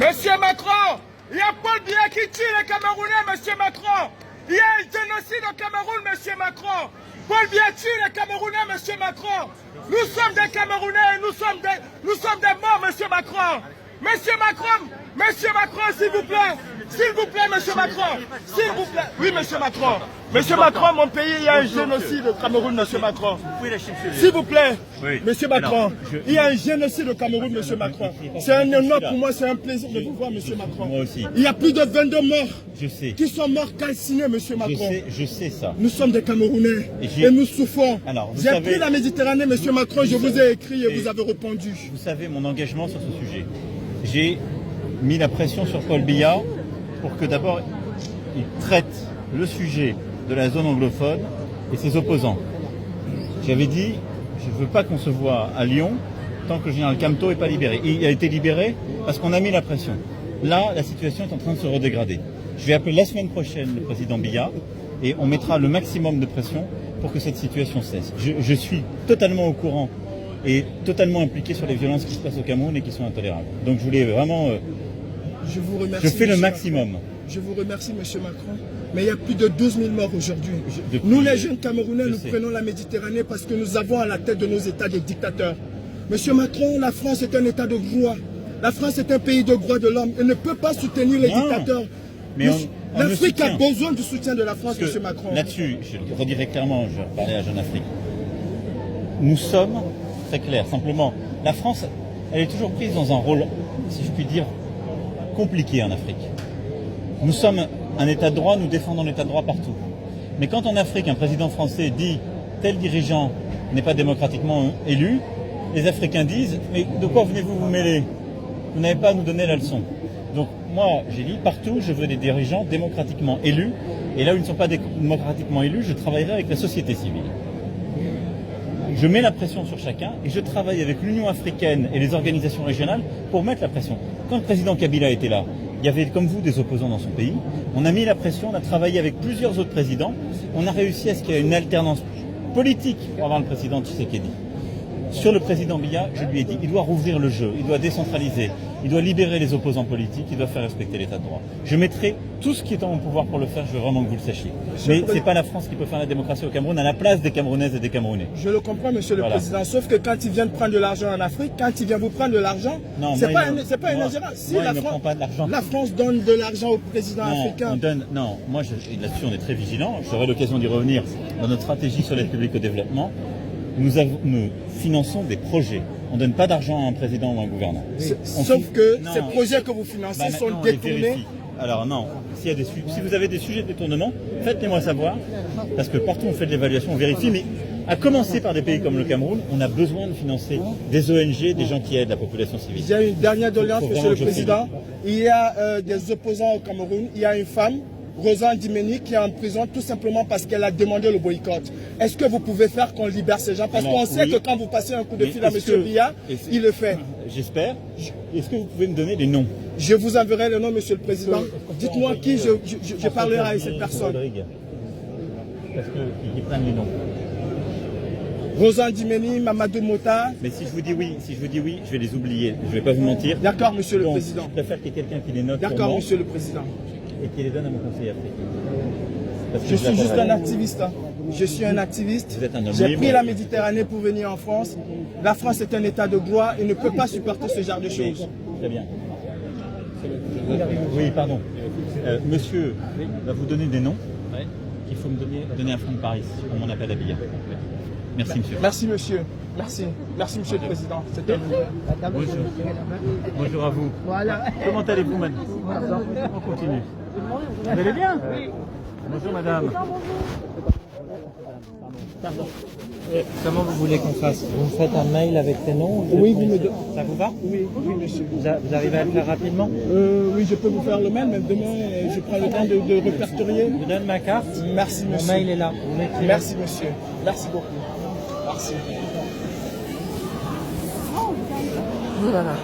Monsieur Macron, il y a Paul Biya qui tue les Camerounais, monsieur Macron. Il y a un génocide au Cameroun, monsieur Macron. Paul Biya tue les Camerounais, monsieur Macron. Nous sommes des Camerounais, nous sommes des morts, monsieur Macron. Monsieur Macron, s'il vous plaît, monsieur Macron, s'il vous plaît. Oui, monsieur Macron. Monsieur Macron, mon pays, il y a un génocide au Cameroun, monsieur Macron. S'il vous plaît, monsieur Macron, il y a un génocide au Cameroun, monsieur Macron. C'est un honneur pour moi, c'est un plaisir de vous voir, monsieur Macron. Moi aussi. Il y a plus de 22 morts. Je sais. Qui sont morts calcinés, monsieur Macron. Je sais ça. Nous sommes des Camerounais et nous souffrons. J'ai pris la Méditerranée, monsieur Macron, je vous ai écrit et vous avez répondu. Vous savez mon engagement sur ce sujet. J'ai mis la pression sur Paul Biya pour que d'abord il traite le sujet de la zone anglophone et ses opposants. J'avais dit, je ne veux pas qu'on se voit à Lyon tant que le général Camteau n'est pas libéré. Il a été libéré parce qu'on a mis la pression. Là, la situation est en train de se redégrader. Je vais appeler la semaine prochaine le président Biya et on mettra le maximum de pression pour que cette situation cesse. Je suis totalement au courant et totalement impliqué sur les violences qui se passent au Cameroun et qui sont intolérables. Donc je voulais vraiment... je vous remercie. Je fais le maximum. Macron. Je vous remercie, monsieur Macron. Mais il y a plus de 12 000 morts aujourd'hui. Nous, les jeunes Camerounais, nous prenons la Méditerranée parce que nous avons à la tête de nos États des dictateurs. Monsieur Macron, la France est un État de droit. La France est un pays de droits de l'homme. Elle ne peut pas soutenir les dictateurs. L'Afrique a besoin du soutien de la France, monsieur Macron. Là-dessus, je le redirai clairement, je parlais à Jeune Afrique. Nous sommes très clairs. Simplement, la France, elle est toujours prise dans un rôle, si je puis dire, compliqué en Afrique. Nous sommes un État de droit, nous défendons l'État de droit partout. Mais quand en Afrique, un président français dit tel dirigeant n'est pas démocratiquement élu, les Africains disent mais de quoi venez-vous vous mêler? Vous n'avez pas à nous donner la leçon. Donc moi, j'ai dit partout, je veux des dirigeants démocratiquement élus. Et là où ils ne sont pas démocratiquement élus, je travaillerai avec la société civile. Je mets la pression sur chacun et je travaille avec l'Union africaine et les organisations régionales pour mettre la pression. Quand le président Kabila était là, il y avait comme vous des opposants dans son pays. On a mis la pression, on a travaillé avec plusieurs autres présidents. On a réussi à ce qu'il y ait une alternance politique pour avoir le président Tshisekedi. Sur le président Biya, je lui ai dit, il doit rouvrir le jeu, il doit décentraliser, il doit libérer les opposants politiques, il doit faire respecter l'état de droit. Je mettrai tout ce qui est en mon pouvoir pour le faire, je veux vraiment que vous le sachiez. Mais ce n'est pas la France qui peut faire la démocratie au Cameroun à la place des Camerounaises et des Camerounais. Je le comprends, monsieur le président, sauf que quand il vient de prendre de l'argent en Afrique, quand il vient vous prendre de l'argent, c'est pas une ingérence. Si la France donne de l'argent au président africain... Non, moi là-dessus on est très vigilant, j'aurai l'occasion d'y revenir dans notre stratégie sur l'aide publique au développement. Nous finançons des projets. On ne donne pas d'argent à un président ou à un gouvernant. Sauf que ces projets que vous financez sont détournés. Alors non, si vous avez des sujets de détournement, faites-les-moi savoir, parce que partout on fait de l'évaluation, on vérifie, mais à commencer par des pays comme le Cameroun, on a besoin de financer des ONG, des gens qui aident la population civile. Il y a une dernière doléance, monsieur le président. Il y a des opposants au Cameroun, il y a une femme, Rosa Ndimeni, qui est en prison tout simplement parce qu'elle a demandé le boycott. Est-ce que vous pouvez faire qu'on libère ces gens? Parce qu'on sait que quand vous passez un coup de fil à M. Biya, il le fait. J'espère. Est-ce que vous pouvez me donner les noms? Je vous enverrai le nom, monsieur le président. Dites-moi qui je parlerai avec cette personne. Parce qu'ils prennent les noms. Rosa Ndimeni, Mamadou Mota. Mais si je vous dis oui, je vais les oublier. Je ne vais pas vous mentir. D'accord, monsieur le président. Je préfère qu'il y ait quelqu'un qui les note. D'accord, monsieur le président. Et qui les donne à mon conseiller africain. Je suis juste un activiste. Je suis un activiste. J'ai pris la Méditerranée pour venir en France. La France est un état de droit et ne peut pas supporter ce genre de choses. Très bien. Oui, pardon. Monsieur va vous donner des noms qu'il faut me donner un fonds de Paris pour mon appel à Biya. Merci, monsieur. Merci, monsieur. Merci. Merci, monsieur le président. Bonjour. Bonjour à vous. Voilà. Comment allez-vous, madame? On continue. Vous allez bien? Oui. Bonjour, madame. Pardon. Comment vous voulez qu'on fasse? Vous me faites un mail avec tes noms? Oui, ça vous va? Oui, monsieur. Vous arrivez à le faire rapidement? Oui, je peux vous faire le mail, mais demain, je prends le temps de répertorier. Je vous donne ma carte. Merci, monsieur. Mon mail est là. Merci, monsieur. Merci beaucoup. Merci. Voilà.